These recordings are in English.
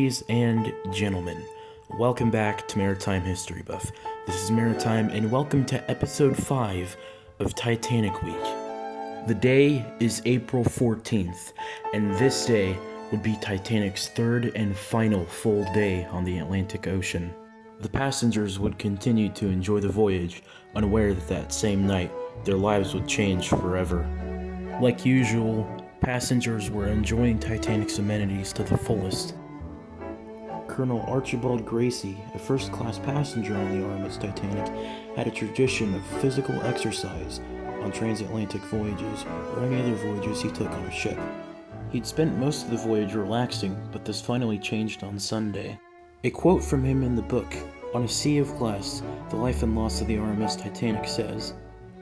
Ladies and gentlemen, welcome back to Maritime History Buff. This is Maritime, and welcome to Episode 5 of Titanic Week. The day is April 14th, and this day would be Titanic's third and final full day on the Atlantic Ocean. The passengers would continue to enjoy the voyage, unaware that that same night, their lives would change forever. Like usual, passengers were enjoying Titanic's amenities to the fullest. Colonel Archibald Gracie, a first-class passenger on the RMS Titanic, had a tradition of physical exercise on transatlantic voyages or any other voyages he took on a ship. He'd spent most of the voyage relaxing, but this finally changed on Sunday. A quote from him in the book, On a Sea of Glass, The Life and Loss of the RMS Titanic says,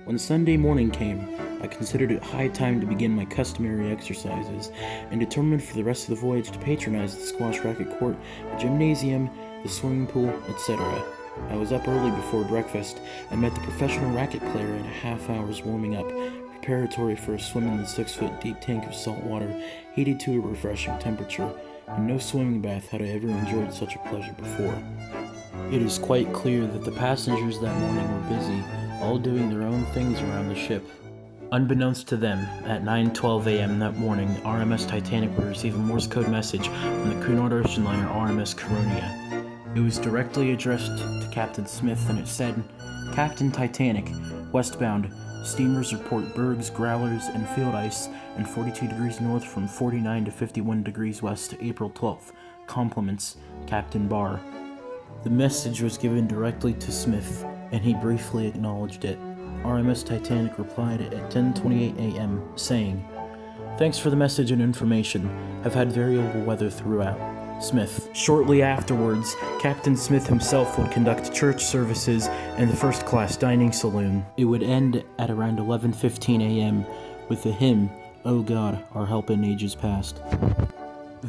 "When Sunday morning came, I considered it high time to begin my customary exercises, and determined for the rest of the voyage to patronize the squash racket court, the gymnasium, the swimming pool, etc. I was up early before breakfast, and met the professional racket player in a half hour's warming up, preparatory for a swim in the 6-foot deep tank of salt water, heated to a refreshing temperature. In no swimming bath had I ever enjoyed such a pleasure before." It is quite clear that the passengers that morning were busy, all doing their own things around the ship. Unbeknownst to them, at 9:12 a.m. that morning, RMS Titanic would receive a Morse code message from the Cunard ocean liner RMS Caronia. It was directly addressed to Captain Smith, and it said, "Captain Titanic, westbound, steamers report bergs, growlers, and field ice, and 42 degrees north from 49 to 51 degrees west, April 12th. Compliments, Captain Barr." The message was given directly to Smith, and he briefly acknowledged it. RMS Titanic replied at 10:28 a.m., saying, "Thanks for the message and information. Have had variable weather throughout. Smith." Shortly afterwards, Captain Smith himself would conduct church services in the first-class dining saloon. It would end at around 11:15 a.m. with the hymn, "O God, Our Help in Ages Past."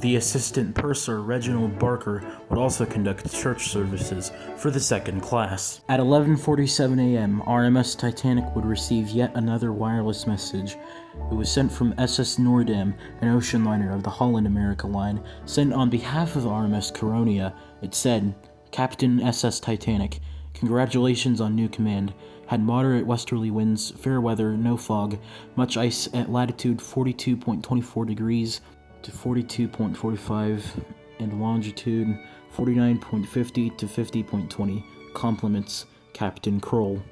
The assistant purser, Reginald Barker, would also conduct church services for the second class. At 11:47 a.m., RMS Titanic would receive yet another wireless message. It was sent from SS Noordam, an ocean liner of the Holland America Line, sent on behalf of RMS Caronia. It said, "Captain SS Titanic, congratulations on new command. Had moderate westerly winds, fair weather, no fog, much ice at latitude 42.24 degrees to 42.45 and longitude 49.50 to 50.20. Compliments, Captain Kroll."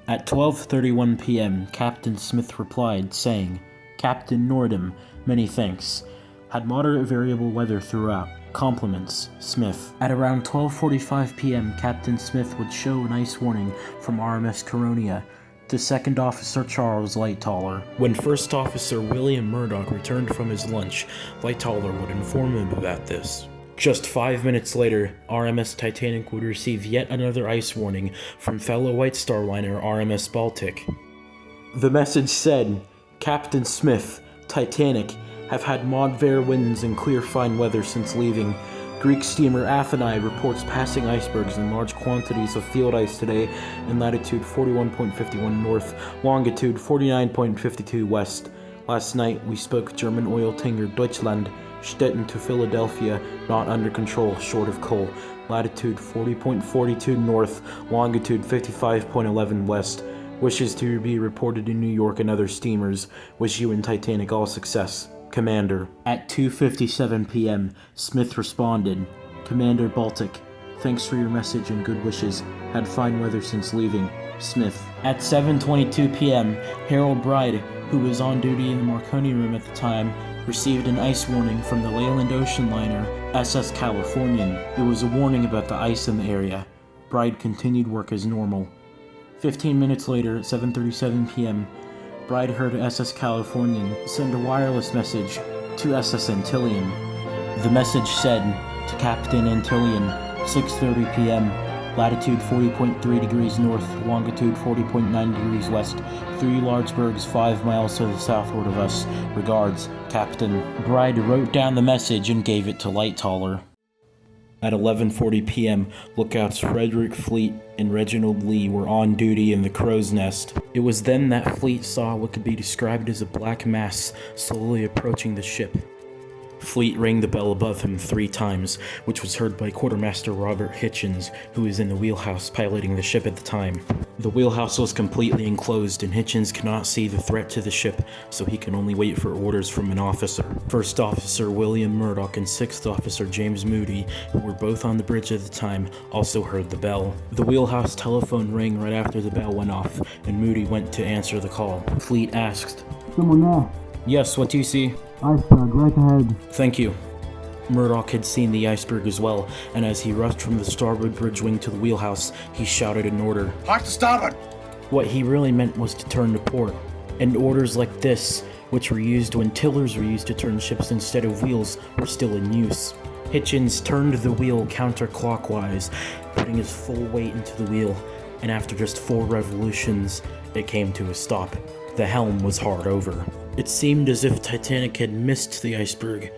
At 12:31 p.m., Captain Smith replied, saying, "Captain Noordam, many thanks. Had moderate variable weather throughout. Compliments, Smith." At around 12:45 p.m., Captain Smith would show an ice warning from RMS Caronia to Second Officer Charles Lightoller. When First Officer William Murdoch returned from his lunch, Lightoller would inform him about this. Just 5 minutes later, RMS Titanic would receive yet another ice warning from fellow White Star liner RMS Baltic. The message said, "Captain Smith, Titanic, have had fair winds and clear fine weather since leaving. Greek steamer Atheniae reports passing icebergs and large quantities of field ice today in latitude 41.51 north, longitude 49.52 west. Last night we spoke German oil tanker Deutschland, Stettin to Philadelphia, not under control, short of coal, latitude 40.42 north, longitude 55.11 west. Wishes to be reported in New York and other steamers. Wish you and Titanic all success. Commander." At 2:57 p.m., Smith responded, "Commander Baltic, thanks for your message and good wishes. Had fine weather since leaving. Smith." At 7:22 p.m., Harold Bride, who was on duty in the Marconi room at the time, received an ice warning from the Leyland ocean liner SS Californian. It was a warning about the ice in the area. Bride continued work as normal. 15 minutes later, at 7:37 p.m., Bride heard SS Californian send a wireless message to SS Antillean. The message said, to Captain Antillean, 6:30 p.m., latitude 40.3 degrees north, longitude 40.9 degrees west, 3 large bergs 5 miles to the southward of us. Regards, Captain. Bride wrote down the message and gave it to Lightoller. At 11:40 p.m., lookouts Frederick Fleet and Reginald Lee were on duty in the Crow's Nest. It was then that Fleet saw what could be described as a black mass slowly approaching the ship. Fleet rang the bell above him 3 times, which was heard by Quartermaster Robert Hitchens, who was in the wheelhouse piloting the ship at the time. The wheelhouse was completely enclosed, and Hitchens cannot see the threat to the ship, so he can only wait for orders from an officer. First Officer William Murdoch and Sixth Officer James Moody, who were both on the bridge at the time, also heard the bell. The wheelhouse telephone rang right after the bell went off, and Moody went to answer the call. Fleet asked, "Someone there." "Yes, what do you see?" "Iceberg, right ahead." "Thank you." Murdoch had seen the iceberg as well, and as he rushed from the starboard bridge wing to the wheelhouse, he shouted an order. "Hard to starboard!" What he really meant was to turn to port, and orders like this, which were used when tillers were used to turn ships instead of wheels, were still in use. Hitchens turned the wheel counterclockwise, putting his full weight into the wheel, and after just 4 revolutions, it came to a stop. The helm was hard over. It seemed as if Titanic had missed the iceberg,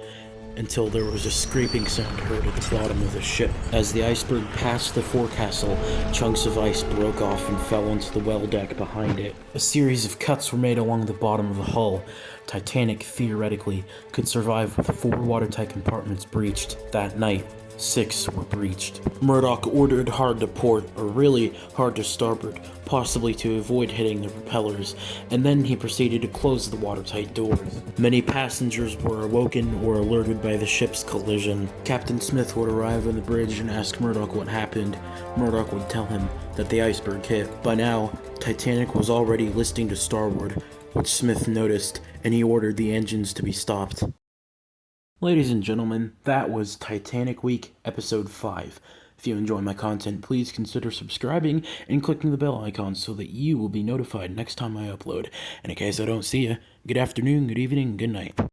until there was a scraping sound heard at the bottom of the ship. As the iceberg passed the forecastle, chunks of ice broke off and fell onto the well deck behind it. A series of cuts were made along the bottom of the hull. Titanic, theoretically, could survive with 4 watertight compartments breached. That night, 6 were breached. Murdoch ordered hard to port, or really hard to starboard, possibly to avoid hitting the propellers, and then he proceeded to close the watertight doors. Many passengers were awoken or alerted by the ship's collision. Captain Smith would arrive on the bridge and ask Murdoch what happened. Murdoch would tell him that the iceberg hit. By now, Titanic was already listing to starboard, which Smith noticed, and he ordered the engines to be stopped. Ladies and gentlemen, that was Titanic Week Episode 5. If you enjoy my content, please consider subscribing and clicking the bell icon so that you will be notified next time I upload. And in case I don't see you, good afternoon, good evening, good night.